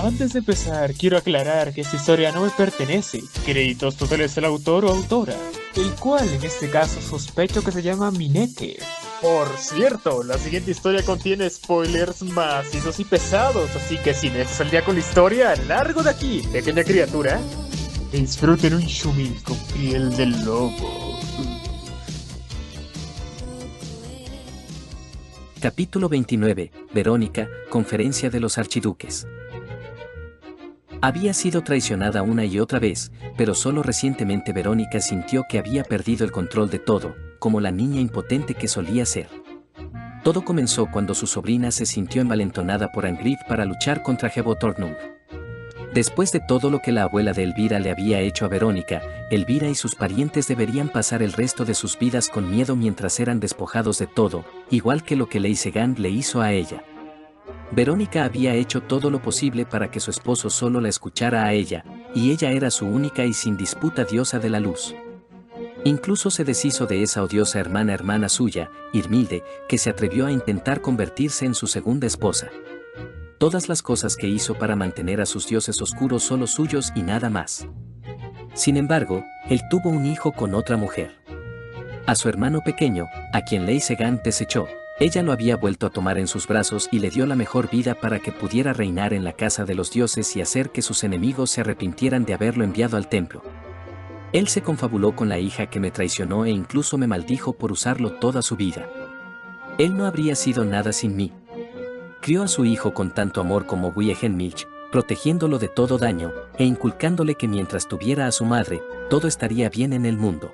Antes de empezar, quiero aclarar que esta historia no me pertenece. Créditos totales al autor o autora, el cual en este caso sospecho que se llama Minete. Por cierto, la siguiente historia contiene spoilers macizos y pesados, así que si no estás al día con la historia, largo de aquí, pequeña criatura. Disfruten un shumil con piel de lobo. Capítulo 29. Verónica, conferencia de los archiduques. Había sido traicionada una y otra vez, pero solo recientemente Verónica sintió que había perdido el control de todo, como la niña impotente que solía ser. Todo comenzó cuando su sobrina se sintió envalentonada por Angrid para luchar contra Hebotornung. Después de todo lo que la abuela de Elvira le había hecho a Verónica, Elvira y sus parientes deberían pasar el resto de sus vidas con miedo mientras eran despojados de todo, igual que lo que Leisegand le hizo a ella. Verónica había hecho todo lo posible para que su esposo solo la escuchara a ella, y ella era su única y sin disputa diosa de la luz. Incluso se deshizo de esa odiosa hermana suya, Irmilde, que se atrevió a intentar convertirse en su segunda esposa. Todas las cosas que hizo para mantener a sus dioses oscuros solo suyos y nada más. Sin embargo, él tuvo un hijo con otra mujer. A su hermano pequeño, a quien Leisegand desechó, ella lo había vuelto a tomar en sus brazos y le dio la mejor vida para que pudiera reinar en la casa de los dioses y hacer que sus enemigos se arrepintieran de haberlo enviado al templo. Él se confabuló con la hija que me traicionó e incluso me maldijo por usarlo toda su vida. Él no habría sido nada sin mí. Crió a su hijo con tanto amor como Wiegenmilch, protegiéndolo de todo daño, e inculcándole que mientras tuviera a su madre, todo estaría bien en el mundo.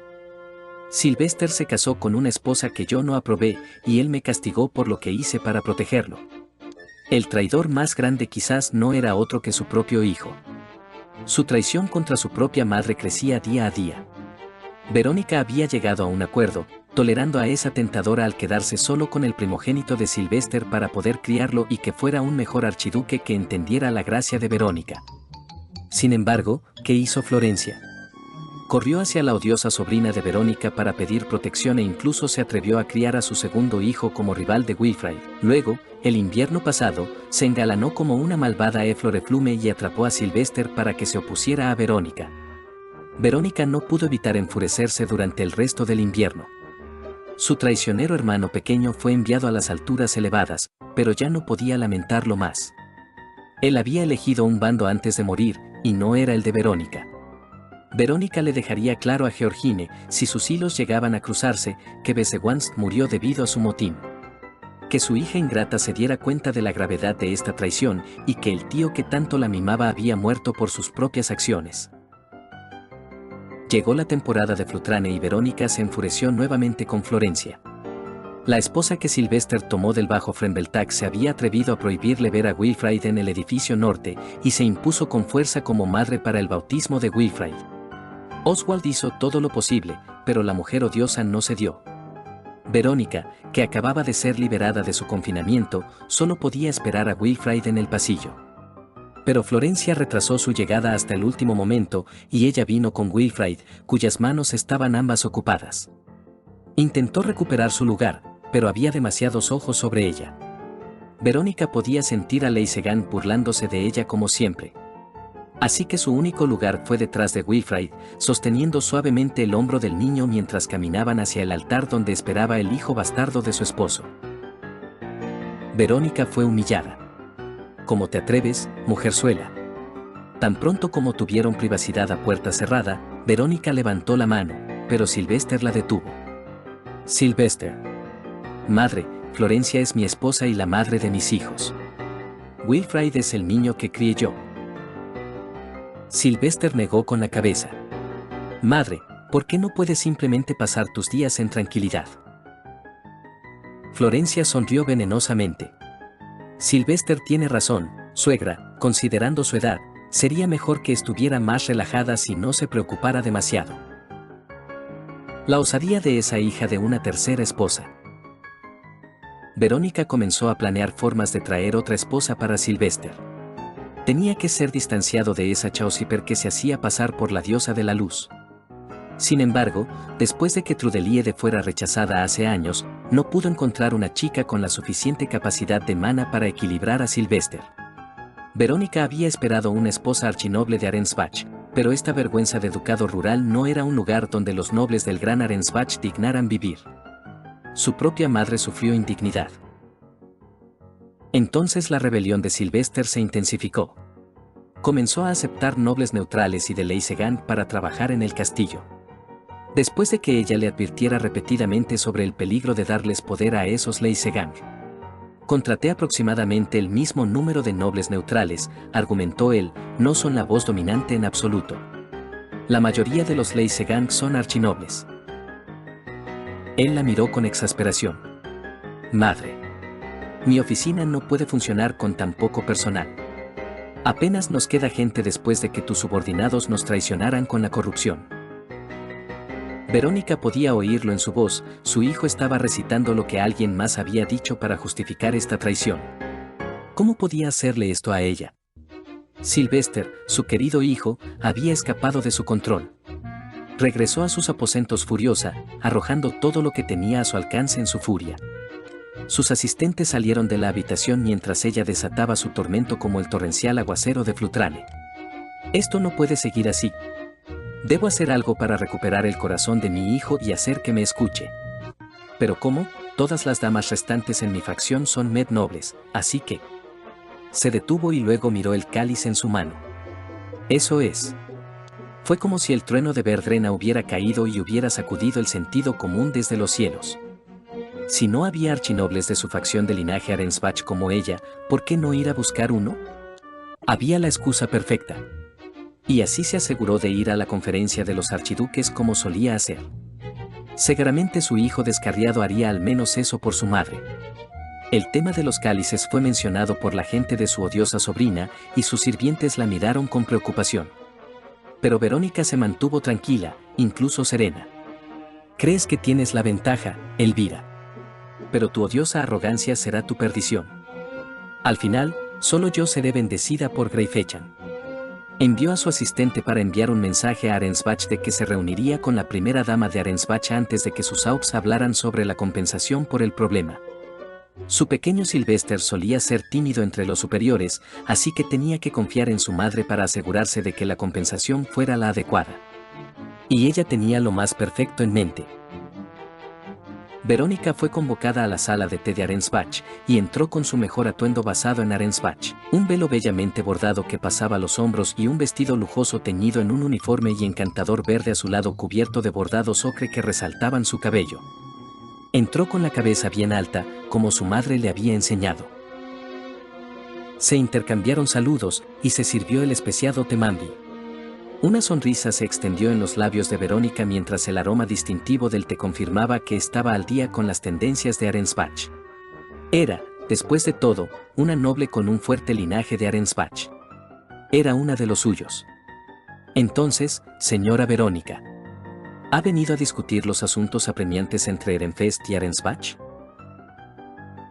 Sylvester se casó con una esposa que yo no aprobé, y él me castigó por lo que hice para protegerlo. El traidor más grande quizás no era otro que su propio hijo. Su traición contra su propia madre crecía día a día. Verónica había llegado a un acuerdo, tolerando a esa tentadora al quedarse solo con el primogénito de Sylvester para poder criarlo y que fuera un mejor archiduque que entendiera la gracia de Verónica. Sin embargo, ¿qué hizo Florencia? Corrió hacia la odiosa sobrina de Verónica para pedir protección e incluso se atrevió a criar a su segundo hijo como rival de Wilfrid. Luego, el invierno pasado, se engalanó como una malvada Efloreflume y atrapó a Sylvester para que se opusiera a Verónica. Verónica no pudo evitar enfurecerse durante el resto del invierno. Su traicionero hermano pequeño fue enviado a las alturas elevadas, pero ya no podía lamentarlo más. Él había elegido un bando antes de morir, y no era el de Verónica. Verónica le dejaría claro a Georgine, si sus hilos llegaban a cruzarse, que Besewanst murió debido a su motín. Que su hija ingrata se diera cuenta de la gravedad de esta traición, y que el tío que tanto la mimaba había muerto por sus propias acciones. Llegó la temporada de Flutrane y Verónica se enfureció nuevamente con Florencia. La esposa que Sylvester tomó del bajo Frembeltag se había atrevido a prohibirle ver a Wilfrid en el edificio norte y se impuso con fuerza como madre para el bautismo de Wilfrid. Oswald hizo todo lo posible, pero la mujer odiosa no cedió. Verónica, que acababa de ser liberada de su confinamiento, solo podía esperar a Wilfrid en el pasillo. Pero Florencia retrasó su llegada hasta el último momento, y ella vino con Wilfrid, cuyas manos estaban ambas ocupadas. Intentó recuperar su lugar, pero había demasiados ojos sobre ella. Verónica podía sentir a Leisegand burlándose de ella como siempre. Así que su único lugar fue detrás de Wilfrid, sosteniendo suavemente el hombro del niño mientras caminaban hacia el altar donde esperaba el hijo bastardo de su esposo. Verónica fue humillada. ¿Cómo te atreves, mujerzuela? Tan pronto como tuvieron privacidad a puerta cerrada, Verónica levantó la mano, pero Sylvester la detuvo. Sylvester. Madre, Florencia es mi esposa y la madre de mis hijos. Wilfrid es el niño que crié yo. Sylvester negó con la cabeza. Madre, ¿por qué no puedes simplemente pasar tus días en tranquilidad? Florencia sonrió venenosamente. Sylvester tiene razón, suegra, considerando su edad, sería mejor que estuviera más relajada si no se preocupara demasiado. La osadía de esa hija de una tercera esposa. Verónica comenzó a planear formas de traer otra esposa para Sylvester. Tenía que ser distanciado de esa Chauciper que se hacía pasar por la diosa de la luz. Sin embargo, después de que Trudeliede fuera rechazada hace años, no pudo encontrar una chica con la suficiente capacidad de mana para equilibrar a Sylvester. Verónica había esperado una esposa archinoble de Arensbach, pero esta vergüenza de ducado rural no era un lugar donde los nobles del gran Arensbach dignaran vivir. Su propia madre sufrió indignidad. Entonces la rebelión de Sylvester se intensificó. Comenzó a aceptar nobles neutrales y de Leisegang para trabajar en el castillo. Después de que ella le advirtiera repetidamente sobre el peligro de darles poder a esos Leisegang. Contraté aproximadamente el mismo número de nobles neutrales, argumentó él, no son la voz dominante en absoluto. La mayoría de los Leisegang son archinobles. Él la miró con exasperación. Madre. Mi oficina no puede funcionar con tan poco personal. Apenas nos queda gente después de que tus subordinados nos traicionaran con la corrupción. Verónica podía oírlo en su voz, su hijo estaba recitando lo que alguien más había dicho para justificar esta traición. ¿Cómo podía hacerle esto a ella? Sylvester, su querido hijo, había escapado de su control. Regresó a sus aposentos furiosa, arrojando todo lo que tenía a su alcance en su furia. Sus asistentes salieron de la habitación mientras ella desataba su tormento como el torrencial aguacero de Flutrane. Esto no puede seguir así. Debo hacer algo para recuperar el corazón de mi hijo y hacer que me escuche. Pero ¿cómo? Todas las damas restantes en mi facción son med nobles, así que... Se detuvo y luego miró el cáliz en su mano. Eso es. Fue como si el trueno de Verdrena hubiera caído y hubiera sacudido el sentido común desde los cielos. Si no había archinobles de su facción de linaje Arensbach como ella, ¿por qué no ir a buscar uno? Había la excusa perfecta. Y así se aseguró de ir a la conferencia de los archiduques como solía hacer. Seguramente su hijo descarriado haría al menos eso por su madre. El tema de los cálices fue mencionado por la gente de su odiosa sobrina, y sus sirvientes la miraron con preocupación. Pero Verónica se mantuvo tranquila, incluso serena. Crees que tienes la ventaja, Elvira. Pero tu odiosa arrogancia será tu perdición. Al final, solo yo seré bendecida por Greifechan. Envió a su asistente para enviar un mensaje a Arensbach de que se reuniría con la primera dama de Arensbach antes de que sus AUPs hablaran sobre la compensación por el problema. Su pequeño Sylvester solía ser tímido entre los superiores, así que tenía que confiar en su madre para asegurarse de que la compensación fuera la adecuada. Y ella tenía lo más perfecto en mente. Verónica fue convocada a la sala de té de Arensbach y entró con su mejor atuendo basado en Arensbach, un velo bellamente bordado que pasaba los hombros y un vestido lujoso teñido en un uniforme y encantador verde azulado cubierto de bordados ocre que resaltaban su cabello. Entró con la cabeza bien alta, como su madre le había enseñado. Se intercambiaron saludos y se sirvió el especiado temambi. Una sonrisa se extendió en los labios de Verónica mientras el aroma distintivo del té confirmaba que estaba al día con las tendencias de Arensbach. Era, después de todo, una noble con un fuerte linaje de Arensbach. Era una de los suyos. Entonces, señora Verónica, ¿ha venido a discutir los asuntos apremiantes entre Ehrenfest y Arensbach?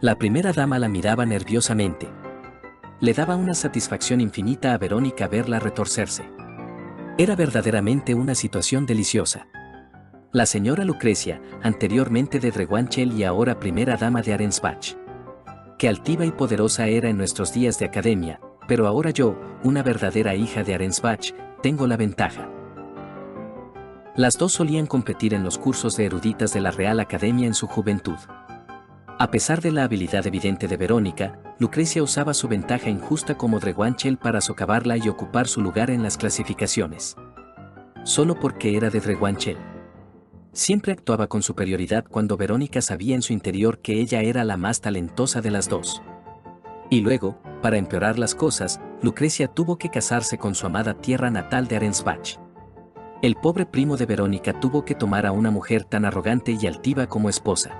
La primera dama la miraba nerviosamente. Le daba una satisfacción infinita a Verónica verla retorcerse. Era verdaderamente una situación deliciosa. La señora Lucrecia, anteriormente de Drewanchel y ahora primera dama de Arensbach. Qué altiva y poderosa era en nuestros días de academia, pero ahora yo, una verdadera hija de Arensbach, tengo la ventaja. Las dos solían competir en los cursos de eruditas de la Real Academia en su juventud. A pesar de la habilidad evidente de Verónica, Lucrecia usaba su ventaja injusta como Drewanchel para socavarla y ocupar su lugar en las clasificaciones. Solo porque era de Drewanchel. Siempre actuaba con superioridad cuando Verónica sabía en su interior que ella era la más talentosa de las dos. Y luego, para empeorar las cosas, Lucrecia tuvo que casarse con su amada tierra natal de Arensbach. El pobre primo de Verónica tuvo que tomar a una mujer tan arrogante y altiva como esposa.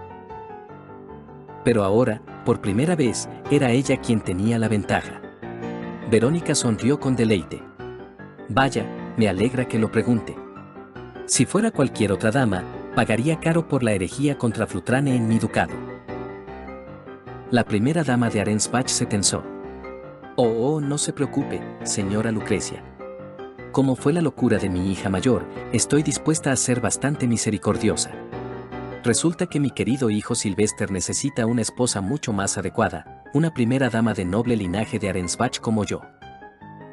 Pero ahora, por primera vez, era ella quien tenía la ventaja. Verónica sonrió con deleite. Vaya, me alegra que lo pregunte. Si fuera cualquier otra dama, pagaría caro por la herejía contra Flutrane en mi ducado. La primera dama de Arensbach se tensó. Oh, no se preocupe, señora Lucrecia. Como fue la locura de mi hija mayor, estoy dispuesta a ser bastante misericordiosa. Resulta que mi querido hijo Sylvester necesita una esposa mucho más adecuada, una primera dama de noble linaje de Arensbach como yo.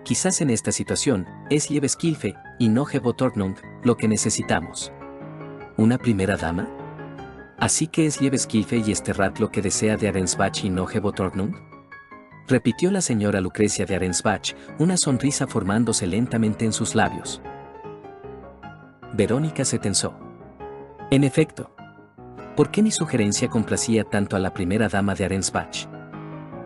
Quizás en esta situación, es Liebeskilfe, y no Hebotornung, lo que necesitamos. ¿Una primera dama? ¿Así que es Liebeskilfe y Esterrat lo que desea de Arensbach y no Hebotornung? Repitió la señora Lucrecia de Arensbach, una sonrisa formándose lentamente en sus labios. Verónica se tensó. En efecto. ¿Por qué mi sugerencia complacía tanto a la primera dama de Arensbach?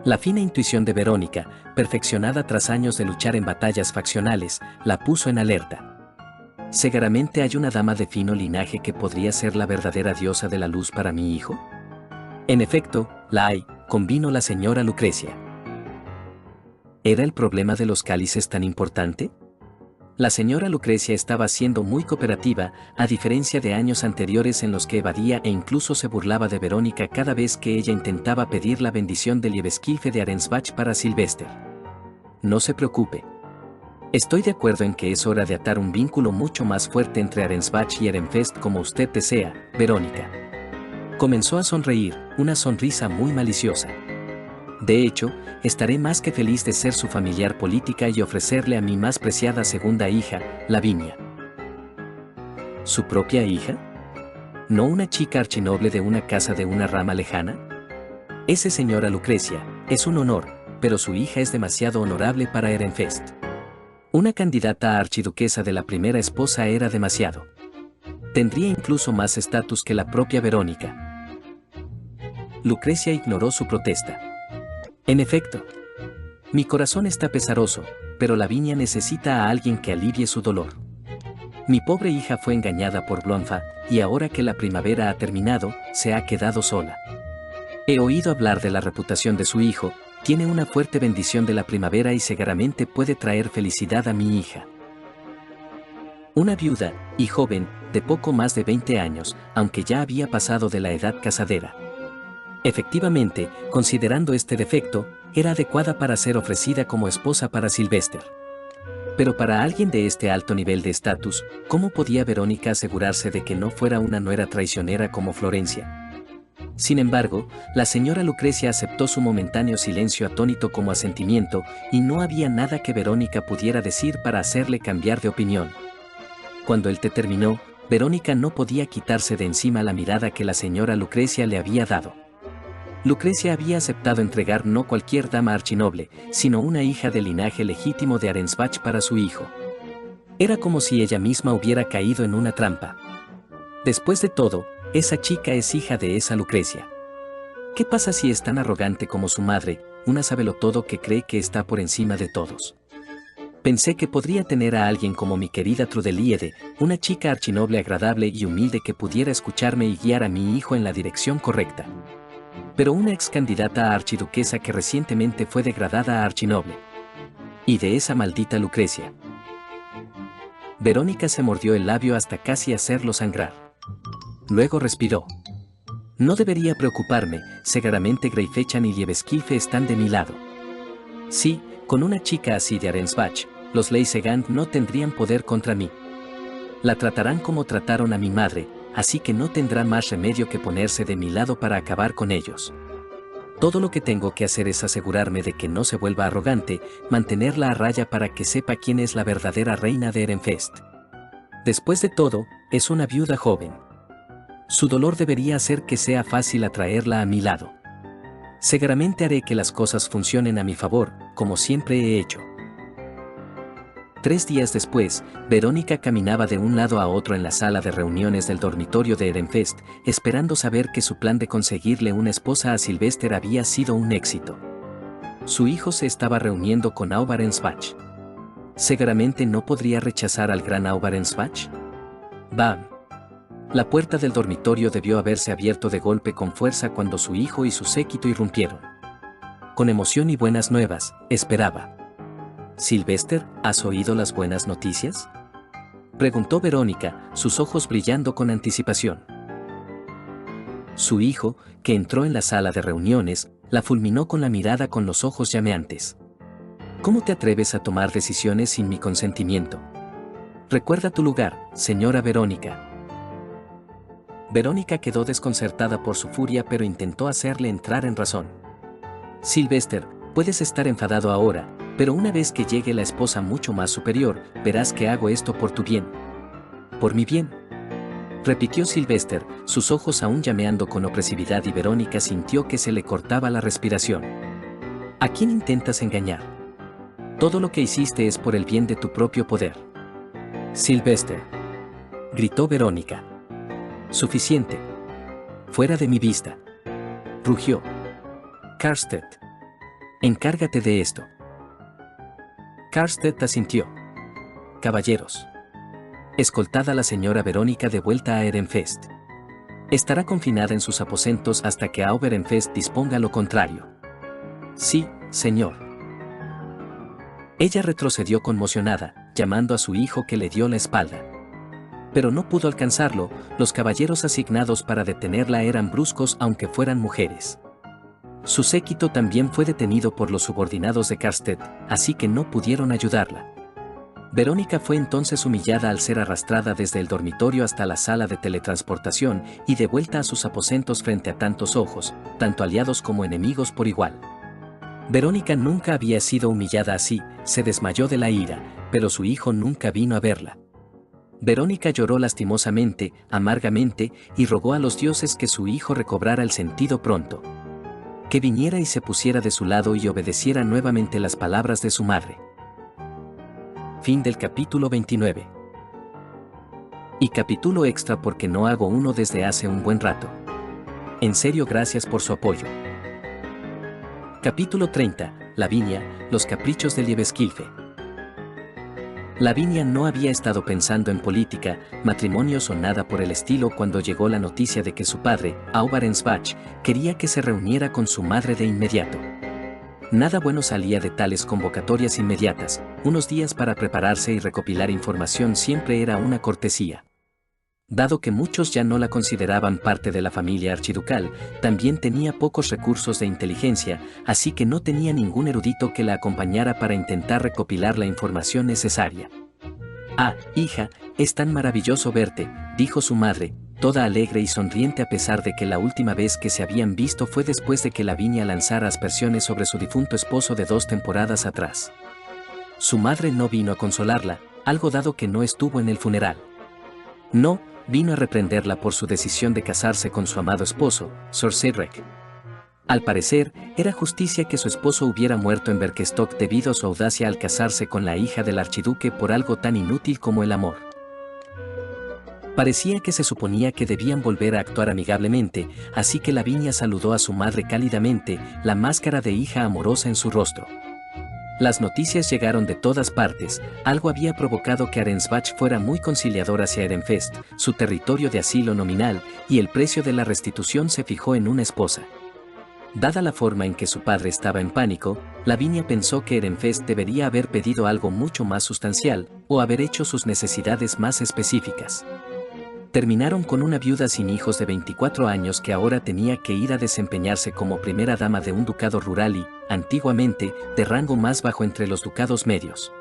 La fina intuición de Verónica, perfeccionada tras años de luchar en batallas faccionales, la puso en alerta. ¿Seguramente hay una dama de fino linaje que podría ser la verdadera diosa de la luz para mi hijo? En efecto, la hay, convino la señora Lucrecia. ¿Era el problema de los cálices tan importante? La señora Lucrecia estaba siendo muy cooperativa, a diferencia de años anteriores en los que evadía e incluso se burlaba de Verónica cada vez que ella intentaba pedir la bendición de Liebeskilfe de Arensbach para Sylvester. No se preocupe. Estoy de acuerdo en que es hora de atar un vínculo mucho más fuerte entre Arensbach y Ehrenfest como usted desea, Verónica. Comenzó a sonreír, una sonrisa muy maliciosa. De hecho, estaré más que feliz de ser su familiar política y ofrecerle a mi más preciada segunda hija, Lavinia. ¿Su propia hija? ¿No una chica archinoble de una casa de una rama lejana? Ese señora Lucrecia, es un honor, pero su hija es demasiado honorable para Ehrenfest. Una candidata a archiduquesa de la primera esposa era demasiado. Tendría incluso más estatus que la propia Verónica. Lucrecia ignoró su protesta. En efecto, mi corazón está pesaroso, pero Lavinia necesita a alguien que alivie su dolor. Mi pobre hija fue engañada por Blonfa, y ahora que la primavera ha terminado, se ha quedado sola. He oído hablar de la reputación de su hijo, tiene una fuerte bendición de la primavera y seguramente puede traer felicidad a mi hija. Una viuda, y joven, de poco más de 20 años, aunque ya había pasado de la edad casadera. Efectivamente, considerando este defecto, era adecuada para ser ofrecida como esposa para Sylvester. Pero para alguien de este alto nivel de estatus, ¿cómo podía Verónica asegurarse de que no fuera una nuera traicionera como Florencia? Sin embargo, la señora Lucrecia aceptó su momentáneo silencio atónito como asentimiento, y no había nada que Verónica pudiera decir para hacerle cambiar de opinión. Cuando el té terminó, Verónica no podía quitarse de encima la mirada que la señora Lucrecia le había dado. Lucrecia había aceptado entregar no cualquier dama archinoble, sino una hija de linaje legítimo de Arensbach para su hijo. Era como si ella misma hubiera caído en una trampa. Después de todo, esa chica es hija de esa Lucrecia. ¿Qué pasa si es tan arrogante como su madre, una sabelotodo que cree que está por encima de todos? Pensé que podría tener a alguien como mi querida Trudeliede, una chica archinoble agradable y humilde que pudiera escucharme y guiar a mi hijo en la dirección correcta. Pero una ex candidata a archiduquesa que recientemente fue degradada a archinoble. Y de esa maldita Lucrecia. Verónica se mordió el labio hasta casi hacerlo sangrar. Luego respiró. No debería preocuparme, seguramente Greifechan y Liebeskilfe están de mi lado. Sí, con una chica así de Arensbach, los Leysegand no tendrían poder contra mí. La tratarán como trataron a mi madre, así que no tendrá más remedio que ponerse de mi lado para acabar con ellos. Todo lo que tengo que hacer es asegurarme de que no se vuelva arrogante, mantenerla a raya para que sepa quién es la verdadera reina de Ehrenfest. Después de todo, es una viuda joven. Su dolor debería hacer que sea fácil atraerla a mi lado. Seguramente haré que las cosas funcionen a mi favor, como siempre he hecho. 3 días después, Verónica caminaba de un lado a otro en la sala de reuniones del dormitorio de Ehrenfest, esperando saber que su plan de conseguirle una esposa a Sylvester había sido un éxito. Su hijo se estaba reuniendo con Aubarensbach. ¿Seguramente no podría rechazar al gran Aubarensbach? ¡Bam! La puerta del dormitorio debió haberse abierto de golpe con fuerza cuando su hijo y su séquito irrumpieron. Con emoción y buenas nuevas, esperaba. «Sylvester, ¿has oído las buenas noticias?», preguntó Verónica, sus ojos brillando con anticipación. Su hijo, que entró en la sala de reuniones, la fulminó con la mirada con los ojos llameantes. «¿Cómo te atreves a tomar decisiones sin mi consentimiento? Recuerda tu lugar, señora Verónica». Verónica quedó desconcertada por su furia, pero intentó hacerle entrar en razón. Sylvester, puedes estar enfadado ahora, pero una vez que llegue la esposa mucho más superior, verás que hago esto por tu bien. ¿Por mi bien?, repitió Sylvester, sus ojos aún llameando con opresividad, y Verónica sintió que se le cortaba la respiración. ¿A quién intentas engañar? Todo lo que hiciste es por el bien de tu propio poder. Sylvester, gritó Verónica. Suficiente. Fuera de mi vista. Rugió. Karstedt, encárgate de esto. Karstedt asintió. Caballeros, escoltad a la señora Verónica de vuelta a Ehrenfest. Estará confinada en sus aposentos hasta que Ehrenfest disponga lo contrario. Sí, señor. Ella retrocedió conmocionada, llamando a su hijo, que le dio la espalda. Pero no pudo alcanzarlo, los caballeros asignados para detenerla eran bruscos aunque fueran mujeres. Su séquito también fue detenido por los subordinados de Karstedt, así que no pudieron ayudarla. Verónica fue entonces humillada al ser arrastrada desde el dormitorio hasta la sala de teletransportación y de vuelta a sus aposentos frente a tantos ojos, tanto aliados como enemigos por igual. Verónica nunca había sido humillada así, se desmayó de la ira, pero su hijo nunca vino a verla. Verónica lloró lastimosamente, amargamente, y rogó a los dioses que su hijo recobrara el sentido pronto. Que viniera y se pusiera de su lado y obedeciera nuevamente las palabras de su madre. Fin del capítulo 29. Y capítulo extra porque no hago uno desde hace un buen rato. En serio, gracias por su apoyo. Capítulo 30. Lavinia, los caprichos de Liebeskilfe. Lavinia no había estado pensando en política, matrimonios o nada por el estilo cuando llegó la noticia de que su padre, Aubarensbach, quería que se reuniera con su madre de inmediato. Nada bueno salía de tales convocatorias inmediatas, unos días para prepararse y recopilar información siempre era una cortesía. Dado que muchos ya no la consideraban parte de la familia archiducal, también tenía pocos recursos de inteligencia, así que no tenía ningún erudito que la acompañara para intentar recopilar la información necesaria. «Ah, hija, es tan maravilloso verte», dijo su madre, toda alegre y sonriente a pesar de que la última vez que se habían visto fue después de que Lavinia lanzara aspersiones sobre su difunto esposo de 2 temporadas atrás. Su madre no vino a consolarla, algo dado que no estuvo en el funeral. No, vino a reprenderla por su decisión de casarse con su amado esposo, Sir Cedric. Al parecer, era justicia que su esposo hubiera muerto en Berkestock debido a su audacia al casarse con la hija del archiduque por algo tan inútil como el amor. Parecía que se suponía que debían volver a actuar amigablemente, así que Lavinia saludó a su madre cálidamente, la máscara de hija amorosa en su rostro. Las noticias llegaron de todas partes, algo había provocado que Arensbach fuera muy conciliador hacia Ehrenfest, su territorio de asilo nominal, y el precio de la restitución se fijó en una esposa. Dada la forma en que su padre estaba en pánico, Lavinia pensó que Ehrenfest debería haber pedido algo mucho más sustancial, o haber hecho sus necesidades más específicas. Terminaron con una viuda sin hijos de 24 años que ahora tenía que ir a desempeñarse como primera dama de un ducado rural y, antiguamente, de rango más bajo entre los ducados medios.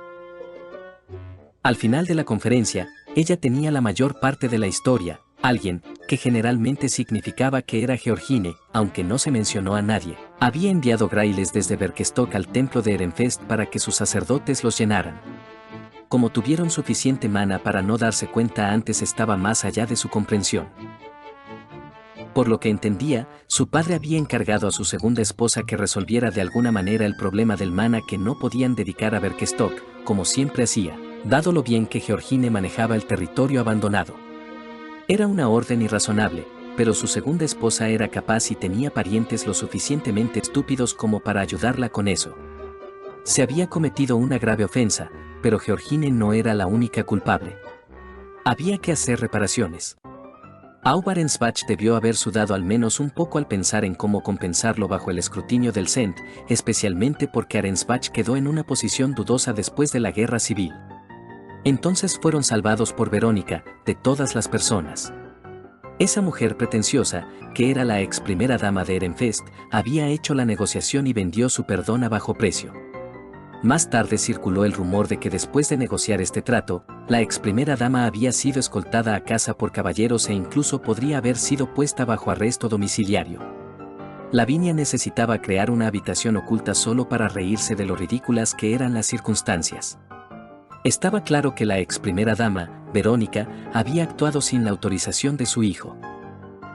Al final de la conferencia, ella tenía la mayor parte de la historia, alguien, que generalmente significaba que era Georgine, aunque no se mencionó a nadie, había enviado grailes desde Berkestock al templo de Ehrenfest para que sus sacerdotes los llenaran. Como tuvieron suficiente mana para no darse cuenta antes, estaba más allá de su comprensión. Por lo que entendía, su padre había encargado a su segunda esposa que resolviera de alguna manera el problema del mana que no podían dedicar a Berkestock, como siempre hacía, dado lo bien que Georgine manejaba el territorio abandonado. Era una orden irrazonable, pero su segunda esposa era capaz y tenía parientes lo suficientemente estúpidos como para ayudarla con eso. Se había cometido una grave ofensa, pero Georgine no era la única culpable. Había que hacer reparaciones. Aubarensbach debió haber sudado al menos un poco al pensar en cómo compensarlo bajo el escrutinio del Sent, especialmente porque Arensbach quedó en una posición dudosa después de la guerra civil. Entonces fueron salvados por Verónica, de todas las personas. Esa mujer pretenciosa, que era la ex primera dama de Ehrenfest, había hecho la negociación y vendió su perdón a bajo precio. Más tarde circuló el rumor de que después de negociar este trato, la ex primera dama había sido escoltada a casa por caballeros e incluso podría haber sido puesta bajo arresto domiciliario. Lavinia necesitaba crear una habitación oculta solo para reírse de lo ridículas que eran las circunstancias. Estaba claro que la ex primera dama, Verónica, había actuado sin la autorización de su hijo.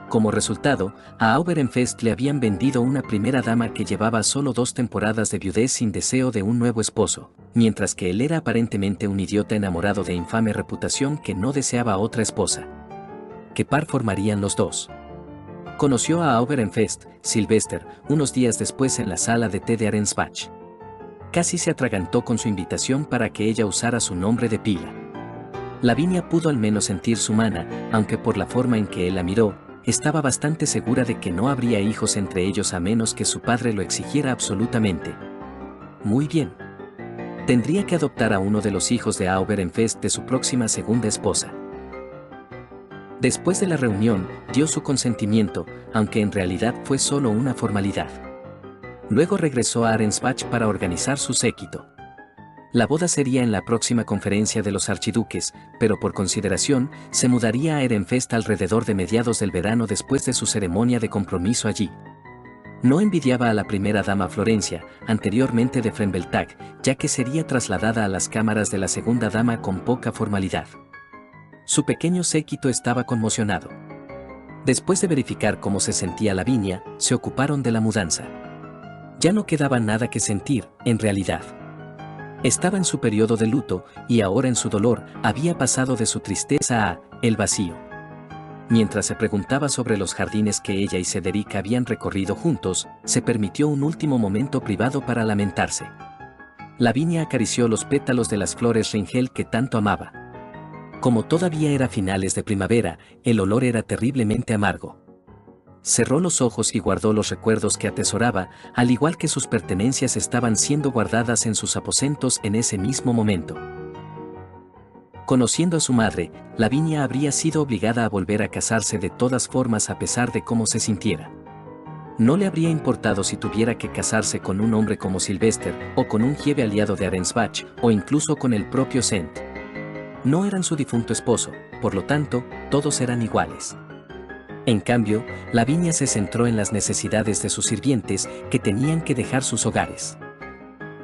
Como resultado, a Auberenfest le habían vendido una primera dama que llevaba solo 2 temporadas de viudez sin deseo de un nuevo esposo, mientras que él era aparentemente un idiota enamorado de infame reputación que no deseaba otra esposa. ¿Qué par formarían los dos? Conoció a Auberenfest, Sylvester, unos días después en la sala de té de Arensbach. Casi se atragantó con su invitación para que ella usara su nombre de pila. Lavinia pudo al menos sentir su mano, aunque por la forma en que él la miró, estaba bastante segura de que no habría hijos entre ellos a menos que su padre lo exigiera absolutamente. Muy bien. Tendría que adoptar a uno de los hijos de Auberenfest de su próxima segunda esposa. Después de la reunión, dio su consentimiento, aunque en realidad fue solo una formalidad. Luego regresó a Arensbach para organizar su séquito. La boda sería en la próxima conferencia de los archiduques, pero por consideración, se mudaría a Ehrenfest alrededor de mediados del verano después de su ceremonia de compromiso allí. No envidiaba a la primera dama Florencia, anteriormente de Frembeltag, ya que sería trasladada a las cámaras de la segunda dama con poca formalidad. Su pequeño séquito estaba conmocionado. Después de verificar cómo se sentía Lavinia, se ocuparon de la mudanza. Ya no quedaba nada que sentir, en realidad. Estaba en su periodo de luto, y ahora en su dolor, había pasado de su tristeza a el vacío. Mientras se preguntaba sobre los jardines que ella y Cedric habían recorrido juntos, se permitió un último momento privado para lamentarse. Lavinia acarició los pétalos de las flores ringel que tanto amaba. Como todavía era finales de primavera, el olor era terriblemente amargo. Cerró los ojos y guardó los recuerdos que atesoraba, al igual que sus pertenencias estaban siendo guardadas en sus aposentos en ese mismo momento. Conociendo a su madre, Lavinia habría sido obligada a volver a casarse de todas formas a pesar de cómo se sintiera. No le habría importado si tuviera que casarse con un hombre como Sylvester, o con un jefe aliado de Arensbach, o incluso con el propio Cent. No eran su difunto esposo, por lo tanto, todos eran iguales. En cambio, Lavinia se centró en las necesidades de sus sirvientes, que tenían que dejar sus hogares.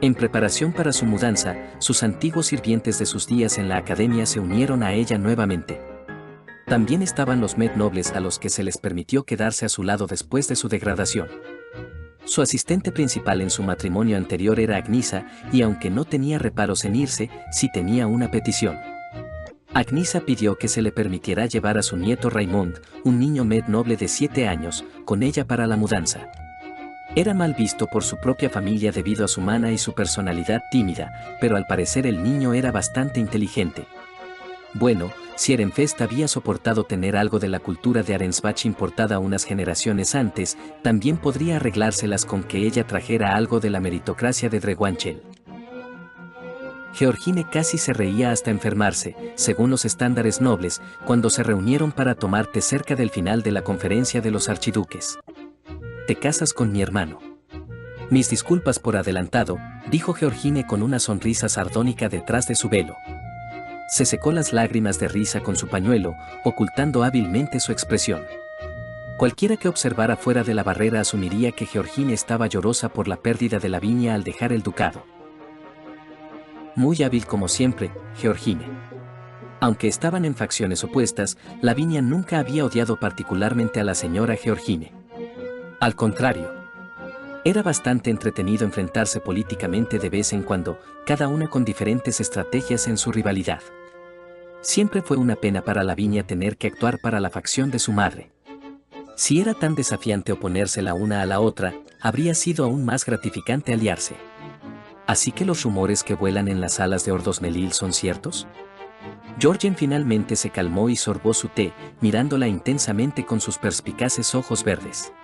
En preparación para su mudanza, sus antiguos sirvientes de sus días en la academia se unieron a ella nuevamente. También estaban los Med nobles a los que se les permitió quedarse a su lado después de su degradación. Su asistente principal en su matrimonio anterior era Agnisa, y aunque no tenía reparos en irse, sí tenía una petición. Agnisa pidió que se le permitiera llevar a su nieto Raymond, un niño Med noble de 7 años, con ella para la mudanza. Era mal visto por su propia familia debido a su mana y su personalidad tímida, pero al parecer el niño era bastante inteligente. Bueno, si Ehrenfest había soportado tener algo de la cultura de Arensbach importada unas generaciones antes, también podría arreglárselas con que ella trajera algo de la meritocracia de Drewanchel. Georgine casi se reía hasta enfermarse, según los estándares nobles, cuando se reunieron para tomar té cerca del final de la conferencia de los archiduques. «Te casas con mi hermano». «Mis disculpas por adelantado», dijo Georgine con una sonrisa sardónica detrás de su velo. Se secó las lágrimas de risa con su pañuelo, ocultando hábilmente su expresión. Cualquiera que observara fuera de la barrera asumiría que Georgine estaba llorosa por la pérdida de Lavinia al dejar el ducado. Muy hábil como siempre, Georgine. Aunque estaban en facciones opuestas, Lavinia nunca había odiado particularmente a la señora Georgine. Al contrario. Era bastante entretenido enfrentarse políticamente de vez en cuando, cada una con diferentes estrategias en su rivalidad. Siempre fue una pena para Lavinia tener que actuar para la facción de su madre. Si era tan desafiante oponerse la una a la otra, habría sido aún más gratificante aliarse. ¿Así que los rumores que vuelan en las salas de Ordosmelil son ciertos? Georgen finalmente se calmó y sorbó su té, mirándola intensamente con sus perspicaces ojos verdes.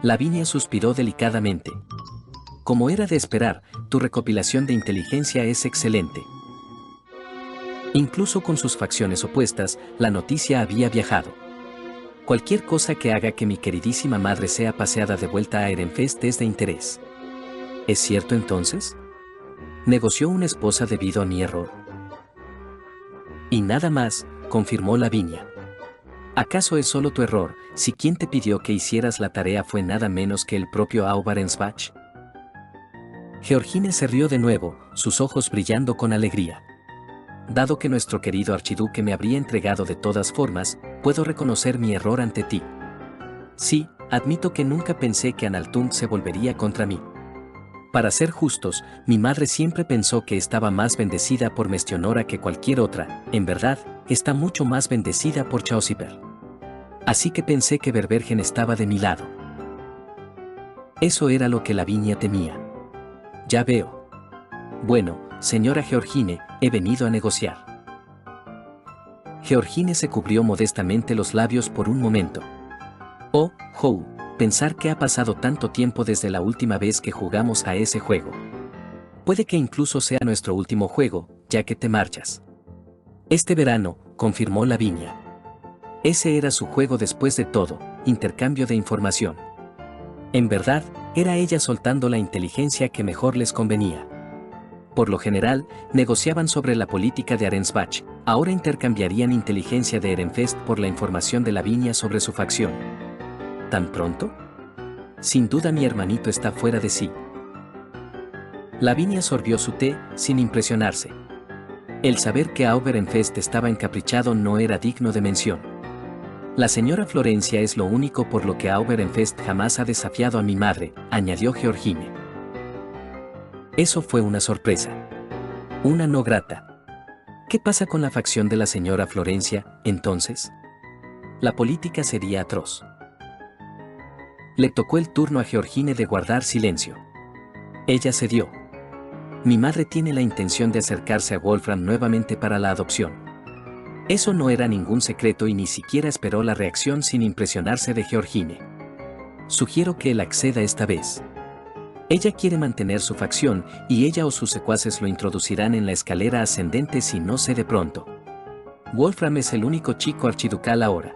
Lavinia suspiró delicadamente. Como era de esperar, tu recopilación de inteligencia es excelente. Incluso con sus facciones opuestas, la noticia había viajado. Cualquier cosa que haga que mi queridísima madre sea paseada de vuelta a Ehrenfest es de interés. ¿Es cierto entonces? ¿Negoció una esposa debido a mi error? Y nada más, confirmó Lavinia. ¿Acaso es solo tu error, si quien te pidió que hicieras la tarea fue nada menos que el propio Aubarensbach? Georgine se rió de nuevo, sus ojos brillando con alegría. Dado que nuestro querido archiduque me habría entregado de todas formas, puedo reconocer mi error ante ti. Sí, admito que nunca pensé que Analtund se volvería contra mí. Para ser justos, mi madre siempre pensó que estaba más bendecida por Mestionora que cualquier otra, en verdad, está mucho más bendecida por Chaosiper. Así que pensé que Verbergen estaba de mi lado. Eso era lo que Lavinia temía. Ya veo. Bueno, señora Georgine, he venido a negociar. Georgine se cubrió modestamente los labios por un momento. Oh, Hou, pensar que ha pasado tanto tiempo desde la última vez que jugamos a ese juego. Puede que incluso sea nuestro último juego, ya que te marchas. Este verano, confirmó Lavinia. Ese era su juego después de todo, intercambio de información. En verdad, era ella soltando la inteligencia que mejor les convenía. Por lo general, negociaban sobre la política de Arensbach, ahora intercambiarían inteligencia de Ehrenfest por la información de Lavinia sobre su facción. ¿Tan pronto? Sin duda mi hermanito está fuera de sí. Lavinia sorbió su té, sin impresionarse. El saber que Auberenfest estaba encaprichado no era digno de mención. La señora Florencia es lo único por lo que Auberenfest jamás ha desafiado a mi madre, añadió Georgine. Eso fue una sorpresa. Una no grata. ¿Qué pasa con la facción de la señora Florencia, entonces? La política sería atroz. Le tocó el turno a Georgine de guardar silencio. Ella cedió. Mi madre tiene la intención de acercarse a Wolfram nuevamente para la adopción. Eso no era ningún secreto y ni siquiera esperó la reacción sin impresionarse de Georgine. Sugiero que él acceda esta vez. Ella quiere mantener su facción y ella o sus secuaces lo introducirán en la escalera ascendente si no cede pronto. Wolfram es el único chico archiducal ahora.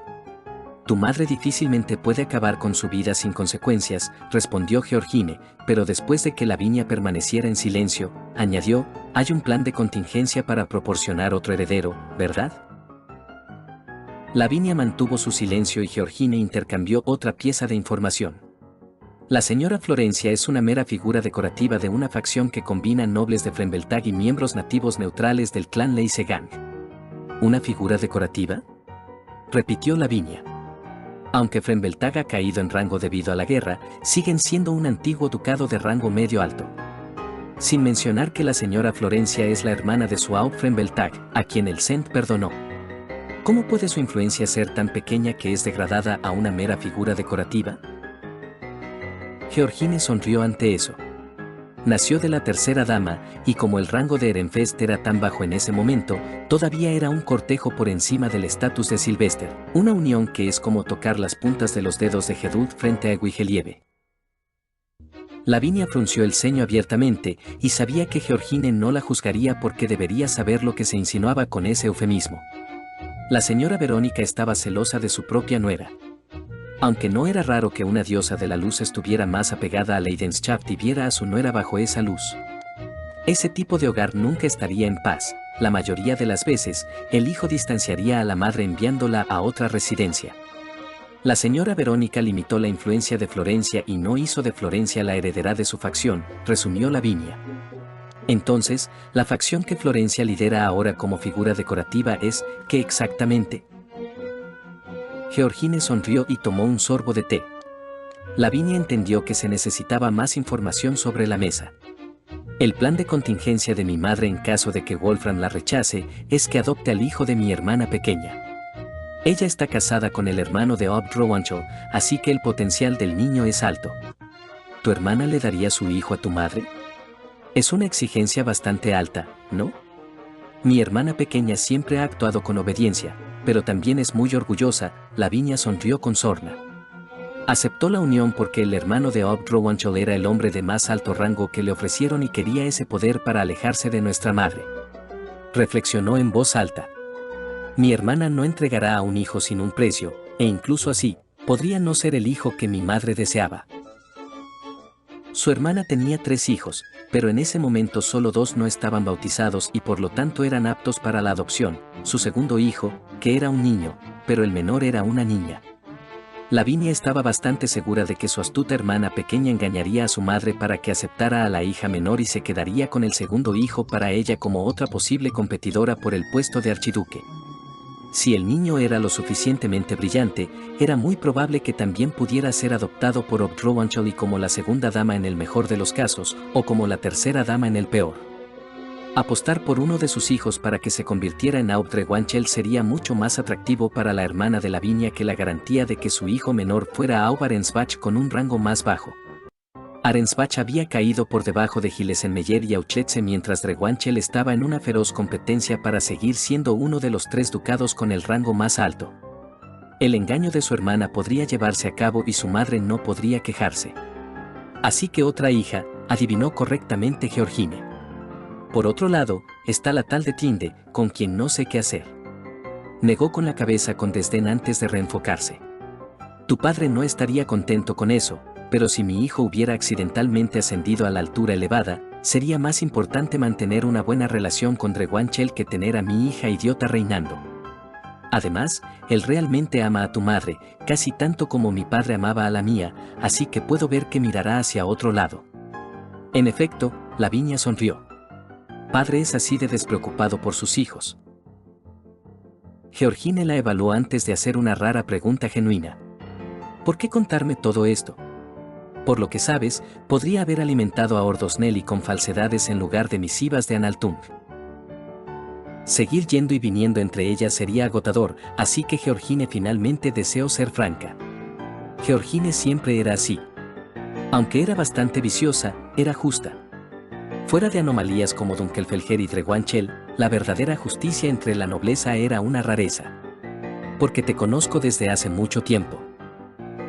Tu madre difícilmente puede acabar con su vida sin consecuencias, respondió Georgine, pero después de que Lavinia permaneciera en silencio, añadió, hay un plan de contingencia para proporcionar otro heredero, ¿verdad? Lavinia mantuvo su silencio y Georgine intercambió otra pieza de información. La señora Florencia es una mera figura decorativa de una facción que combina nobles de Frembeltag y miembros nativos neutrales del clan Leisegang. ¿Una figura decorativa? Repitió Lavinia. Aunque Frembeltag ha caído en rango debido a la guerra, siguen siendo un antiguo ducado de rango medio alto. Sin mencionar que la señora Florencia es la hermana de Suaub Frembeltag, a quien el Sent perdonó. ¿Cómo puede su influencia ser tan pequeña que es degradada a una mera figura decorativa? Georgine sonrió ante eso. Nació de la tercera dama, y como el rango de Ehrenfest era tan bajo en ese momento, todavía era un cortejo por encima del estatus de Sylvester, una unión que es como tocar las puntas de los dedos de Gedud frente a Wigelieve. Lavinia frunció el ceño abiertamente, y sabía que Georgine no la juzgaría porque debería saber lo que se insinuaba con ese eufemismo. La señora Verónica estaba celosa de su propia nuera. Aunque no era raro que una diosa de la luz estuviera más apegada a Leidenschaft y viera a su nuera bajo esa luz. Ese tipo de hogar nunca estaría en paz. La mayoría de las veces, el hijo distanciaría a la madre enviándola a otra residencia. La señora Verónica limitó la influencia de Florencia y no hizo de Florencia la heredera de su facción, resumió Lavinia. Entonces, la facción que Florencia lidera ahora como figura decorativa es, ¿qué exactamente? Georgine sonrió y tomó un sorbo de té. Lavinia entendió que se necesitaba más información sobre la mesa. El plan de contingencia de mi madre en caso de que Wolfram la rechace es que adopte al hijo de mi hermana pequeña. Ella está casada con el hermano de Ob Rowanchel, así que el potencial del niño es alto. ¿Tu hermana le daría su hijo a tu madre? Es una exigencia bastante alta, ¿no? Mi hermana pequeña siempre ha actuado con obediencia, pero también es muy orgullosa. Lavinia sonrió con sorna. Aceptó la unión porque el hermano de Ob Rowanchel era el hombre de más alto rango que le ofrecieron y quería ese poder para alejarse de nuestra madre. Reflexionó en voz alta. Mi hermana no entregará a un hijo sin un precio, e incluso así, podría no ser el hijo que mi madre deseaba. Su hermana tenía 3 hijos, pero en ese momento solo 2 no estaban bautizados y por lo tanto eran aptos para la adopción. Su segundo hijo, que era un niño, pero el menor era una niña. Lavinia estaba bastante segura de que su astuta hermana pequeña engañaría a su madre para que aceptara a la hija menor y se quedaría con el segundo hijo para ella como otra posible competidora por el puesto de archiduque. Si el niño era lo suficientemente brillante, era muy probable que también pudiera ser adoptado por Obdrowangeli como la segunda dama en el mejor de los casos, o como la tercera dama en el peor. Apostar por uno de sus hijos para que se convirtiera en Obdrewangel sería mucho más atractivo para la hermana de Lavinia que la garantía de que su hijo menor fuera Aub Arensbach con un rango más bajo. Arensbach había caído por debajo de Hildesheim y Auchletze mientras Drewangel estaba en una feroz competencia para seguir siendo uno de los 3 ducados con el rango más alto. El engaño de su hermana podría llevarse a cabo y su madre no podría quejarse. Así que otra hija, adivinó correctamente Georgine. Por otro lado, está la tal de Tinde, con quien no sé qué hacer. Negó con la cabeza con desdén antes de reenfocarse. Tu padre no estaría contento con eso, pero si mi hijo hubiera accidentalmente ascendido a la altura elevada, sería más importante mantener una buena relación con Drewangel que tener a mi hija idiota reinando. Además, él realmente ama a tu madre, casi tanto como mi padre amaba a la mía, así que puedo ver que mirará hacia otro lado. En efecto, Lavinia sonrió. Padre es así de despreocupado por sus hijos. Georgine la evaluó antes de hacer una rara pregunta genuina. ¿Por qué contarme todo esto? Por lo que sabes, podría haber alimentado a Ordosnelli con falsedades en lugar de misivas de Analtung. Seguir yendo y viniendo entre ellas sería agotador, así que Georgine finalmente deseó ser franca. Georgine siempre era así. Aunque era bastante viciosa, era justa. Fuera de anomalías como Dunkelfelger y Drewangel, la verdadera justicia entre la nobleza era una rareza. Porque te conozco desde hace mucho tiempo.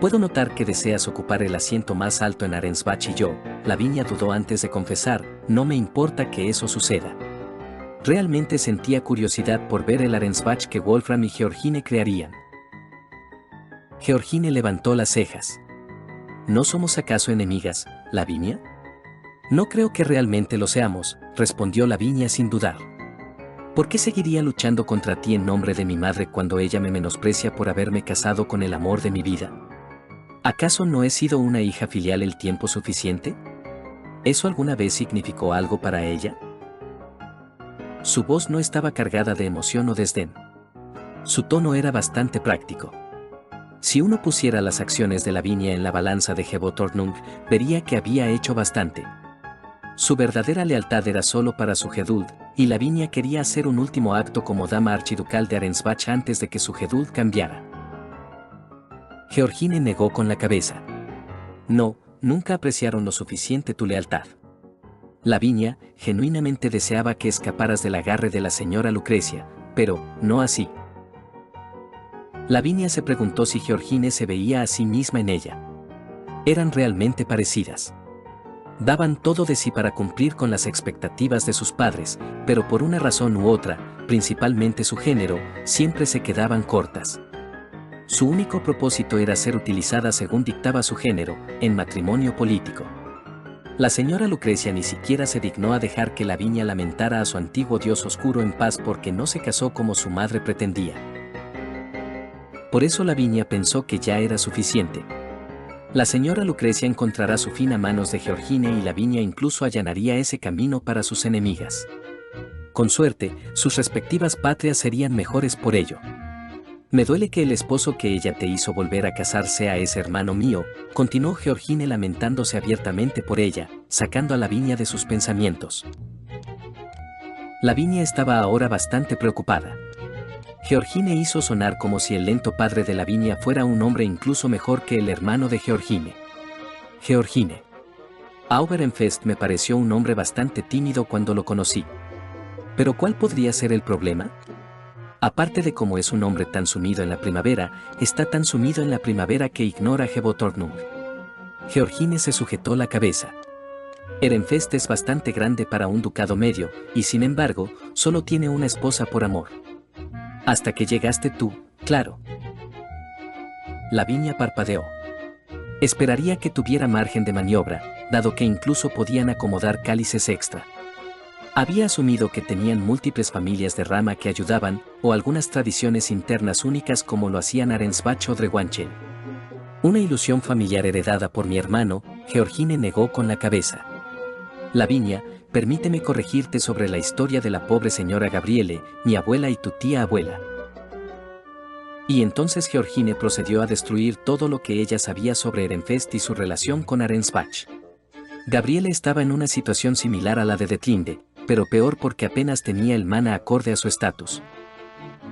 Puedo notar que deseas ocupar el asiento más alto en Arensbach y yo, Lavinia dudó antes de confesar, no me importa que eso suceda. Realmente sentía curiosidad por ver el Arensbach que Wolfram y Georgine crearían. Georgine levantó las cejas. ¿No somos acaso enemigas, Lavinia? No creo que realmente lo seamos, respondió Lavinia sin dudar. ¿Por qué seguiría luchando contra ti en nombre de mi madre cuando ella me menosprecia por haberme casado con el amor de mi vida? ¿Acaso no he sido una hija filial el tiempo suficiente? ¿Eso alguna vez significó algo para ella? Su voz no estaba cargada de emoción o desdén. Su tono era bastante práctico. Si uno pusiera las acciones de Lavinia en la balanza de Hebotornung, vería que había hecho bastante. Su verdadera lealtad era solo para su Geduld, y Lavinia quería hacer un último acto como dama archiducal de Arensbach antes de que su Geduld cambiara. Georgine negó con la cabeza. No, nunca apreciaron lo suficiente tu lealtad. Lavinia genuinamente deseaba que escaparas del agarre de la señora Lucrecia, pero no así. Lavinia se preguntó si Georgine se veía a sí misma en ella. Eran realmente parecidas. Daban todo de sí para cumplir con las expectativas de sus padres, pero por una razón u otra, principalmente su género, siempre se quedaban cortas. Su único propósito era ser utilizada según dictaba su género, en matrimonio político. La señora Lucrecia ni siquiera se dignó a dejar que Lavinia lamentara a su antiguo dios oscuro en paz porque no se casó como su madre pretendía. Por eso Lavinia pensó que ya era suficiente. La señora Lucrecia encontrará su fin a manos de Georgine y Lavinia incluso allanaría ese camino para sus enemigas. Con suerte, sus respectivas patrias serían mejores por ello. Me duele que el esposo que ella te hizo volver a casar sea ese hermano mío, continuó Georgine lamentándose abiertamente por ella, sacando a Lavinia de sus pensamientos. Lavinia estaba ahora bastante preocupada. Georgine hizo sonar como si el lento padre de Lavinia fuera un hombre incluso mejor que el hermano de Georgine. Georgine. Auberenfest me pareció un hombre bastante tímido cuando lo conocí. ¿Pero cuál podría ser el problema? Aparte de cómo es un hombre tan sumido en la primavera, está tan sumido en la primavera que ignora Hebotornung. Georgine se sujetó la cabeza. Ehrenfest es bastante grande para un ducado medio, y sin embargo, solo tiene una esposa por amor. Hasta que llegaste tú, claro. Lavinia parpadeó. Esperaría que tuviera margen de maniobra, dado que incluso podían acomodar cálices extra. Había asumido que tenían múltiples familias de rama que ayudaban, o algunas tradiciones internas únicas como lo hacían Arensbach o Drewanchen. Una ilusión familiar heredada por mi hermano, Georgine negó con la cabeza. Lavinia, permíteme corregirte sobre la historia de la pobre señora Gabriele, mi abuela y tu tía abuela. Y entonces Georgine procedió a destruir todo lo que ella sabía sobre Ehrenfest y su relación con Arensbach. Gabriele estaba en una situación similar a la de Detlinde, pero peor porque apenas tenía el mana acorde a su estatus.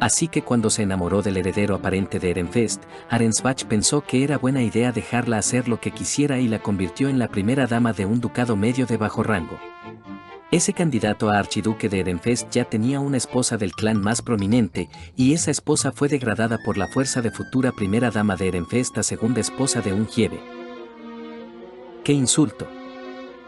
Así que cuando se enamoró del heredero aparente de Ehrenfest, Arensbach pensó que era buena idea dejarla hacer lo que quisiera y la convirtió en la primera dama de un ducado medio de bajo rango. Ese candidato a archiduque de Ehrenfest ya tenía una esposa del clan más prominente, y esa esposa fue degradada por la fuerza de futura primera dama de Ehrenfest a segunda esposa de un Giebe. ¡Qué insulto!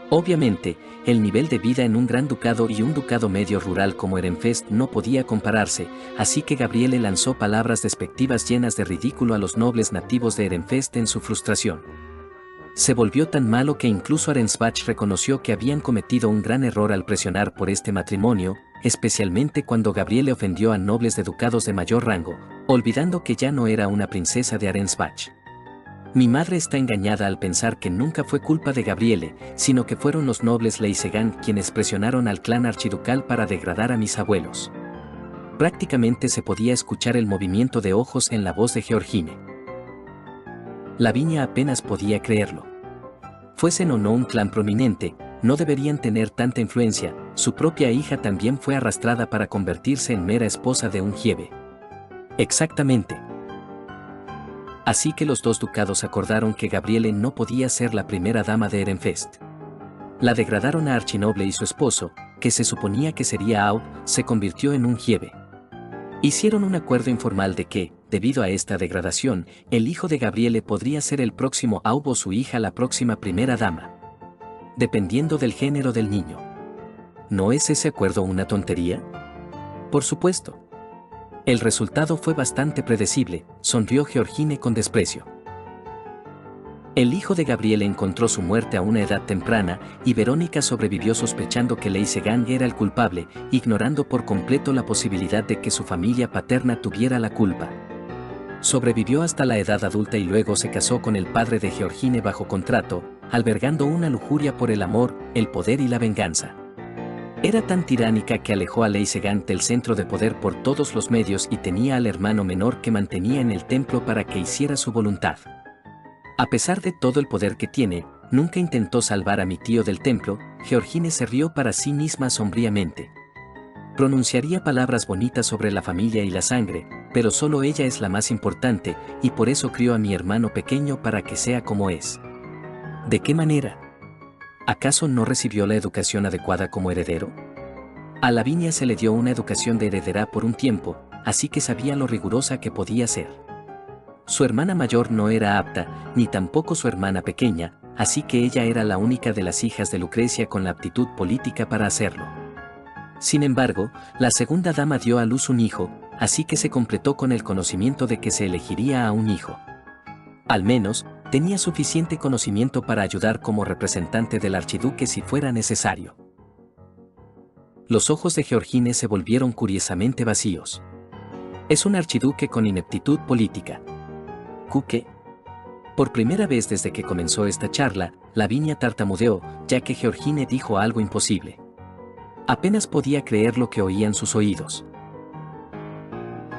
Obviamente, el nivel de vida en un gran ducado y un ducado medio rural como Ehrenfest no podía compararse, así que Gabriele lanzó palabras despectivas llenas de ridículo a los nobles nativos de Ehrenfest en su frustración. Se volvió tan malo que incluso Arensbach reconoció que habían cometido un gran error al presionar por este matrimonio, especialmente cuando Gabriele ofendió a nobles de ducados de mayor rango, olvidando que ya no era una princesa de Arensbach. Mi madre está engañada al pensar que nunca fue culpa de Gabriele, sino que fueron los nobles Leisegan quienes presionaron al clan archiducal para degradar a mis abuelos. Prácticamente se podía escuchar el movimiento de ojos en la voz de Georgine. Lavinia apenas podía creerlo. Fuesen o no un clan prominente, no deberían tener tanta influencia, su propia hija también fue arrastrada para convertirse en mera esposa de un Giebe. Exactamente. Así que los dos ducados acordaron que Gabriele no podía ser la primera dama de Ehrenfest. La degradaron a Archinoble y su esposo, que se suponía que sería Aub, se convirtió en un Giebe. Hicieron un acuerdo informal de que, debido a esta degradación, el hijo de Gabriele podría ser el próximo Aub o su hija la próxima primera dama. Dependiendo del género del niño. ¿No es ese acuerdo una tontería? Por supuesto. El resultado fue bastante predecible, sonrió Georgine con desprecio. El hijo de Gabriele encontró su muerte a una edad temprana, y Verónica sobrevivió sospechando que Leisegan era el culpable, ignorando por completo la posibilidad de que su familia paterna tuviera la culpa. Sobrevivió hasta la edad adulta y luego se casó con el padre de Georgine bajo contrato, albergando una lujuria por el amor, el poder y la venganza. Era tan tiránica que alejó a Leisegan del centro de poder por todos los medios y tenía al hermano menor que mantenía en el templo para que hiciera su voluntad. A pesar de todo el poder que tiene, nunca intentó salvar a mi tío del templo. Georgine se rió para sí misma sombríamente. Pronunciaría palabras bonitas sobre la familia y la sangre, pero solo ella es la más importante, y por eso crió a mi hermano pequeño para que sea como es. ¿De qué manera? ¿Acaso no recibió la educación adecuada como heredero? A Lavinia se le dio una educación de heredera por un tiempo, así que sabía lo rigurosa que podía ser. Su hermana mayor no era apta, ni tampoco su hermana pequeña, así que ella era la única de las hijas de Lucrecia con la aptitud política para hacerlo. Sin embargo, la segunda dama dio a luz un hijo, así que se completó con el conocimiento de que se elegiría a un hijo. Al menos, tenía suficiente conocimiento para ayudar como representante del archiduque si fuera necesario. Los ojos de Georgine se volvieron curiosamente vacíos. Es un archiduque con ineptitud política. ¿Qué? Por primera vez desde que comenzó esta charla, Lavinia tartamudeó, ya que Georgine dijo algo imposible. Apenas podía creer lo que oían sus oídos.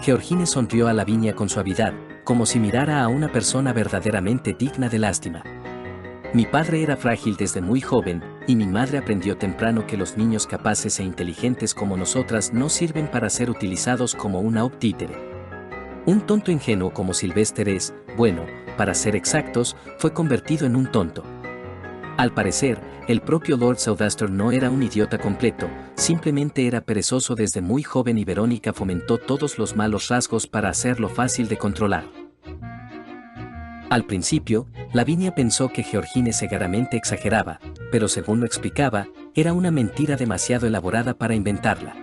Georgine sonrió a Lavinia con suavidad, como si mirara a una persona verdaderamente digna de lástima. Mi padre era frágil desde muy joven, y mi madre aprendió temprano que los niños capaces e inteligentes como nosotras no sirven para ser utilizados como una títere. Un tonto ingenuo como Sylvester es, bueno, para ser exactos, fue convertido en un tonto. Al parecer, el propio Lord Soudaster no era un idiota completo, simplemente era perezoso desde muy joven y Verónica fomentó todos los malos rasgos para hacerlo fácil de controlar. Al principio, Lavinia pensó que Georgine segaramente exageraba, pero según lo explicaba, era una mentira demasiado elaborada para inventarla.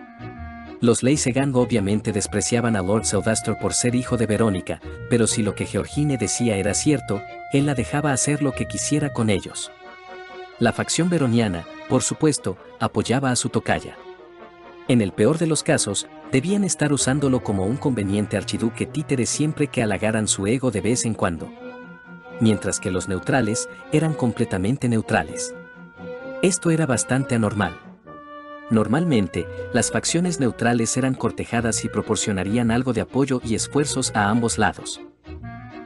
Los Leisegan obviamente despreciaban a Lord Soudaster por ser hijo de Verónica, pero si lo que Georgine decía era cierto, él la dejaba hacer lo que quisiera con ellos. La facción veroniana, por supuesto, apoyaba a su tocaya. En el peor de los casos, debían estar usándolo como un conveniente archiduque títere siempre que halagaran su ego de vez en cuando. Mientras que los neutrales eran completamente neutrales. Esto era bastante anormal. Normalmente, las facciones neutrales eran cortejadas y proporcionarían algo de apoyo y esfuerzos a ambos lados.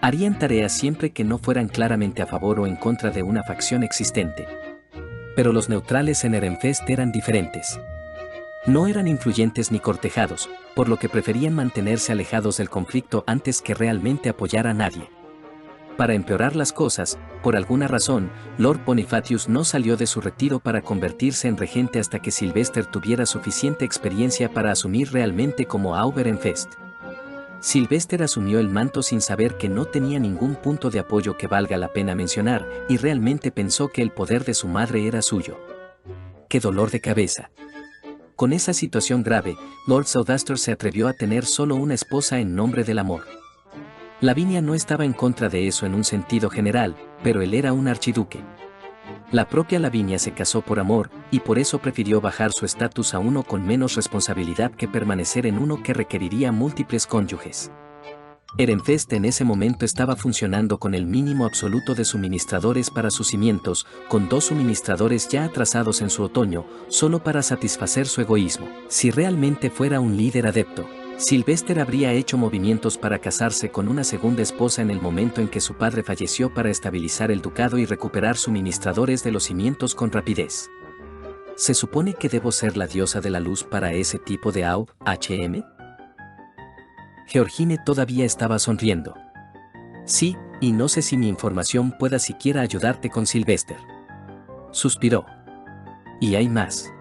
Harían tareas siempre que no fueran claramente a favor o en contra de una facción existente. Pero los neutrales en Ehrenfest eran diferentes. No eran influyentes ni cortejados, por lo que preferían mantenerse alejados del conflicto antes que realmente apoyar a nadie. Para empeorar las cosas, por alguna razón, Lord Bonifacius no salió de su retiro para convertirse en regente hasta que Sylvester tuviera suficiente experiencia para asumir realmente como Ehrenfest. Sylvester asumió el manto sin saber que no tenía ningún punto de apoyo que valga la pena mencionar, y realmente pensó que el poder de su madre era suyo. ¡Qué dolor de cabeza! Con esa situación grave, Lord Southeaster se atrevió a tener solo una esposa en nombre del amor. Lavinia no estaba en contra de eso en un sentido general, pero él era un archiduque. La propia Lavinia se casó por amor, y por eso prefirió bajar su estatus a uno con menos responsabilidad que permanecer en uno que requeriría múltiples cónyuges. Ehrenfest en ese momento estaba funcionando con el mínimo absoluto de suministradores para sus cimientos, con 2 suministradores ya atrasados en su otoño, solo para satisfacer su egoísmo. Si realmente fuera un líder adepto, Sylvester habría hecho movimientos para casarse con una segunda esposa en el momento en que su padre falleció para estabilizar el ducado y recuperar suministradores de los cimientos con rapidez. ¿Se supone que debo ser la diosa de la luz para ese tipo de AUHM? Georgine todavía estaba sonriendo. Sí, y no sé si mi información pueda siquiera ayudarte con Sylvester. Suspiró. Y hay más.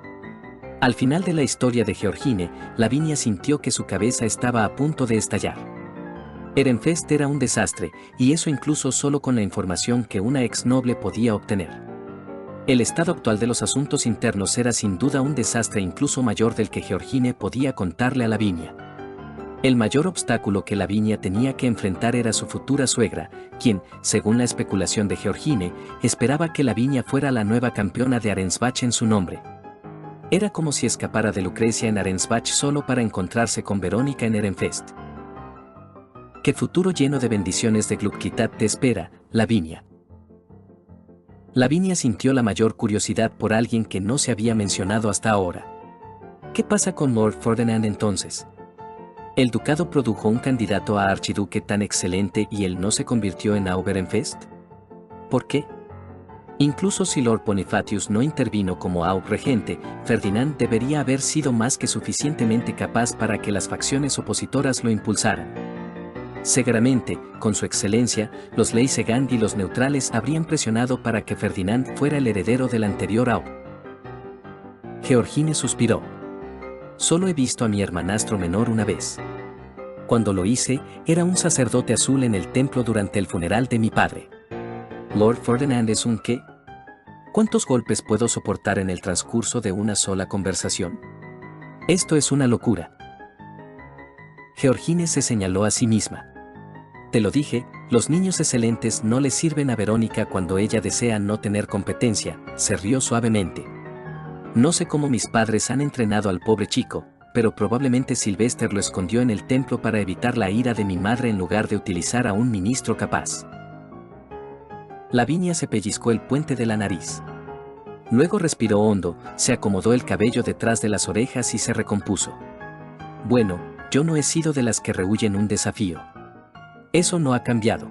Al final de la historia de Georgine, Lavinia sintió que su cabeza estaba a punto de estallar. Ehrenfest era un desastre, y eso incluso solo con la información que una ex noble podía obtener. El estado actual de los asuntos internos era sin duda un desastre incluso mayor del que Georgine podía contarle a Lavinia. El mayor obstáculo que Lavinia tenía que enfrentar era su futura suegra, quien, según la especulación de Georgine, esperaba que Lavinia fuera la nueva campeona de Arensbach en su nombre. Era como si escapara de Lucrecia en Arensbach solo para encontrarse con Verónica en Ehrenfest. ¿Qué futuro lleno de bendiciones de Glücklitat te espera, Lavinia? Lavinia sintió la mayor curiosidad por alguien que no se había mencionado hasta ahora. ¿Qué pasa con Lord Ferdinand entonces? ¿El ducado produjo un candidato a archiduque tan excelente y él no se convirtió en Ehrenfest? ¿Por qué? Incluso si Lord Bonifacius no intervino como regente, Ferdinand debería haber sido más que suficientemente capaz para que las facciones opositoras lo impulsaran. Seguramente, con su excelencia, los Leysegand y los neutrales habrían presionado para que Ferdinand fuera el heredero del anterior Georgine suspiró. Solo he visto a mi hermanastro menor una vez. Cuando lo hice, era un sacerdote azul en el templo durante el funeral de mi padre. ¿Lord Ferdinand es un qué? ¿Cuántos golpes puedo soportar en el transcurso de una sola conversación? Esto es una locura. Georgine se señaló a sí misma. Te lo dije, los niños excelentes no le sirven a Verónica cuando ella desea no tener competencia, se rió suavemente. No sé cómo mis padres han entrenado al pobre chico, pero probablemente Sylvester lo escondió en el templo para evitar la ira de mi madre en lugar de utilizar a un ministro capaz. Lavinia se pellizcó el puente de la nariz. Luego respiró hondo, se acomodó el cabello detrás de las orejas y se recompuso. Bueno, yo no he sido de las que rehuyen un desafío. Eso no ha cambiado.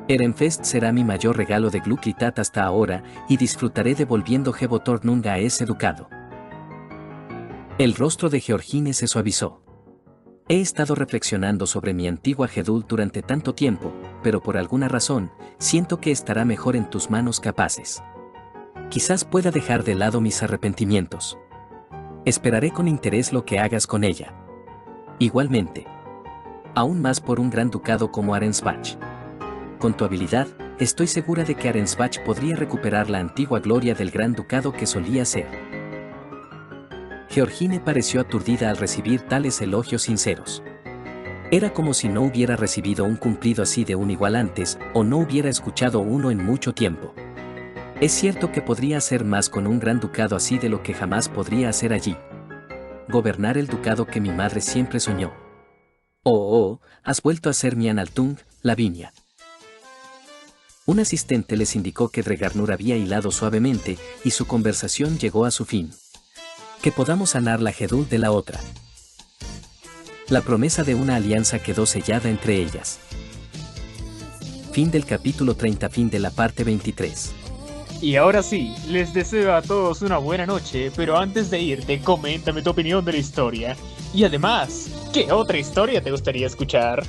Ehrenfest será mi mayor regalo de Glücklitat hasta ahora, y disfrutaré devolviendo Hebotornung a ese ducado. El rostro de Georgine se suavizó. He estado reflexionando sobre mi antigua Gedul durante tanto tiempo, pero por alguna razón, siento que estará mejor en tus manos capaces. Quizás pueda dejar de lado mis arrepentimientos. Esperaré con interés lo que hagas con ella. Igualmente. Aún más por un gran ducado como Arensbach. Con tu habilidad, estoy segura de que Arensbach podría recuperar la antigua gloria del gran ducado que solía ser. Georgine pareció aturdida al recibir tales elogios sinceros. Era como si no hubiera recibido un cumplido así de un igual antes, o no hubiera escuchado uno en mucho tiempo. Es cierto que podría hacer más con un gran ducado así de lo que jamás podría hacer allí. gobernar el ducado que mi madre siempre soñó. Oh, has vuelto a ser mi Analtung, Lavinia. Un asistente les indicó que Regarnur había hilado suavemente y su conversación llegó a su fin. Que podamos sanar la Gedul de la otra. La promesa de una alianza quedó sellada entre ellas. Fin del capítulo 30. Fin de la parte 23. Y ahora sí, les deseo a todos una buena noche, pero antes de irte, coméntame tu opinión de la historia. Y además, ¿qué otra historia te gustaría escuchar?